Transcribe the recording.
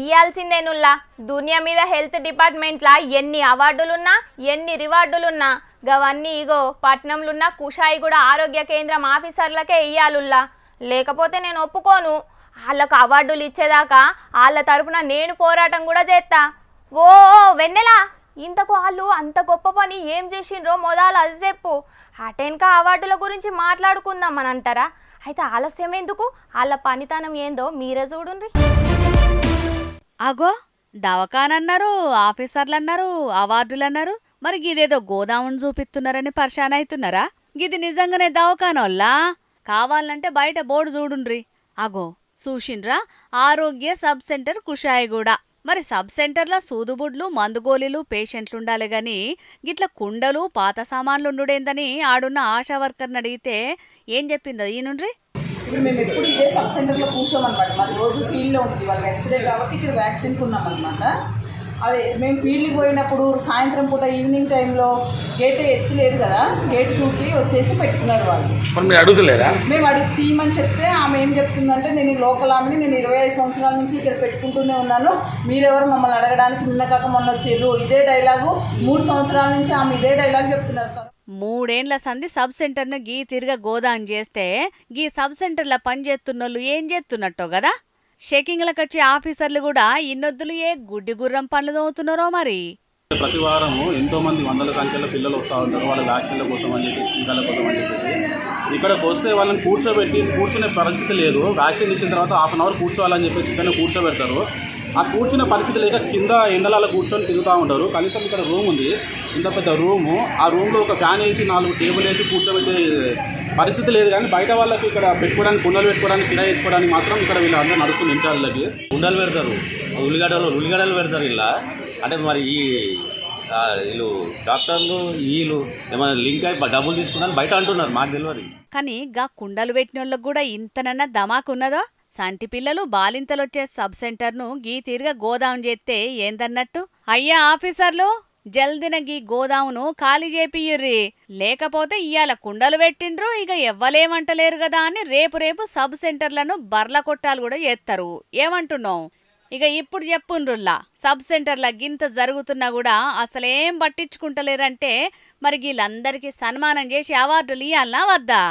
ఇయ్యాల్సిందేనుల్లా. దునియా మీద హెల్త్ డిపార్ట్మెంట్లా ఎన్ని అవార్డులున్నా ఎన్ని రివార్డులున్నా గవన్నీ ఇగో పట్నంలున్న కుషాయిగూడ ఆరోగ్య కేంద్రం ఆఫీసర్లకే ఇయ్యాలుల్లా. లేకపోతే నేను ఒప్పుకోను. వాళ్ళకు అవార్డులు ఇచ్చేదాకా వాళ్ళ తరపున నేను పోరాటం కూడా చేస్తా. ఓ వెన్నెలా, ఇంతకు వాళ్ళు అంత గొప్ప పని ఏం చేసిండ్రో మొదలు అది చెప్పు. అటెన్కా అవార్డుల గురించి మాట్లాడుకుందాం అని అంటారా? అయితే ఆలస్యం ఎందుకు? వాళ్ళ పనితనం ఏందో మీరే చూడుండ్రి. అగో దవాఖానన్నారు, ఆఫీసర్లన్నారు, అవార్డులన్నారు. మరి గిదేదో గోదామును చూపిస్తున్నారని పరిశాన్ అవుతున్నారా? గిది నిజంగానే దవాఖానోల్లా? కావాలంటే బయట బోర్డు చూడుండ్రి. అగో చూసిండ్రా, ఆరోగ్య సబ్ సెంటర్ కుషాయిగూడ. మరి సబ్ సెంటర్ల సూదుబుడ్లు మందుగోలీలు పేషెంట్లుండాలి గాని గిట్ల కుండలు పాత సామాన్లుండుడేందని ఆడున్న ఆశా వర్కర్ని అడిగితే ఏం చెప్పిందో ఈనుండ్రి. ఇప్పుడు మేము ఎప్పుడు ఇదే సబ్ సెంటర్లో కూర్చోమన్నమాట. మాది రోజు ఫీల్డ్లో ఉంటుంది, వాళ్ళకి ఎక్స్రే కాబట్టి ఇక్కడ వ్యాక్సిన్కి ఉన్నామన్నమాట. అదే మేము ఫీల్డ్కి పోయినప్పుడు సాయంత్రం పూట ఈవినింగ్ టైంలో గేట్ ఎత్తులేదు కదా, గేట్ టూకి వచ్చేసి పెట్టుకున్నారు వాళ్ళు. మీరు అడుగుతలేరా? మేము తీయమని చెప్తే ఆమె ఏం చెప్తుందంటే, నేను లోకల్ ఆమెని, నేను 25 సంవత్సరాల నుంచి ఇక్కడ పెట్టుకుంటూనే ఉన్నాను, మీరెవరు మమ్మల్ని అడగడానికి, నిన్న కాక మొన్న వచ్చారు. ఇదే డైలాగు 3 సంవత్సరాల నుంచి ఆమె ఇదే డైలాగ్ చెప్తున్నారు. 3 ఏండ్ల సంధి సబ్ సెంటర్ను గీ తిరిగ గోదాం చేస్తే గీ సబ్ సెంటర్ల పనిచేస్తున్నోళ్ళు ఏం చేస్తున్నట్టో గదా. షెకింగ్లకొచ్చే ఆఫీసర్లు కూడా ఇన్నొద్దులు ఏ గుడ్డి గుర్రం పనులు తోముతున్నారో మరి. ప్రతి వారము ఎంతో మంది వందల సంఖ్యలో పిల్లలు వస్తూ ఉంటారు, వాళ్ళ వ్యాక్సిన్ల కోసం అని చెప్పేసి, టీకాల కోసం అని చెప్పేసి. ఇక్కడికి వస్తే వాళ్ళని కూర్చునే పరిస్థితి లేదు. వ్యాక్సిన్ ఇచ్చిన తర్వాత హాఫ్ అన్ అవర్ కూర్చోవాలని చెప్పేసి ఇక్కడ కూర్చోబెడతారు. ఆ కూర్చునే పరిస్థితి లేక కింద ఎండలలో కూర్చొని తిరుగుతూ ఉంటారు. కనీసం ఇక్కడ రూమ్ ఉంది, ఇంత పెద్ద రూము. ఆ రూమ్లో ఒక ఫ్యాన్ వేసి 4 టేబుల్ వేసి కూర్చోబెట్టే పరిస్థితి లేదు. కానీ బయట వాళ్ళకి ఇక్కడ పెట్టుకోవడానికి, కుండలు పెట్టుకోవడానికి, కిరాయి ఇచ్చుకోవడానికి మాత్రం ఇక్కడ వీళ్ళందరూ నడుస్తుంది. ఇన్ఛార్జ్లకి కుండలు పెడతారు, ఉల్లిగడ్డలు పెడతారు ఇలా. అంటే మరి వీళ్ళు డాక్టర్లు వీళ్ళు ఏమైనా లింక్ అయి డబ్బులు తీసుకున్నాను బయట అంటున్నారు, మాకు తెలియదు. కానీ గా కుండలు పెట్టినోళ్ళకు కూడా ఇంతనన్నా దమాకున్నదో. సంటి పిల్లలు బాలింతలొచ్చే సబ్ సెంటర్ను గీ తీరుగా గోదాం చేస్తే ఏందన్నట్టు? అయ్యా ఆఫీసర్లు, జల్దిన గీ గోదామును ఖాళీ చేపియ్యుర్రి. లేకపోతే ఇయ్యాల కుండలు పెట్టిండ్రు, ఇక ఎవ్వలేమంటలేరు కదా అని రేపు సబ్ సెంటర్లను బర్ల కొట్టాలు కూడా చేస్తారు. ఏమంటున్నావు? ఇక ఇప్పుడు చెప్పుండ్రుల్లా, సబ్ సెంటర్ల గింత జరుగుతున్నా కూడా అసలేం పట్టించుకుంటలేరంటే మరి వీళ్ళందరికీ సన్మానం చేసి అవార్డులు ఇయ్యాలనా వద్దా?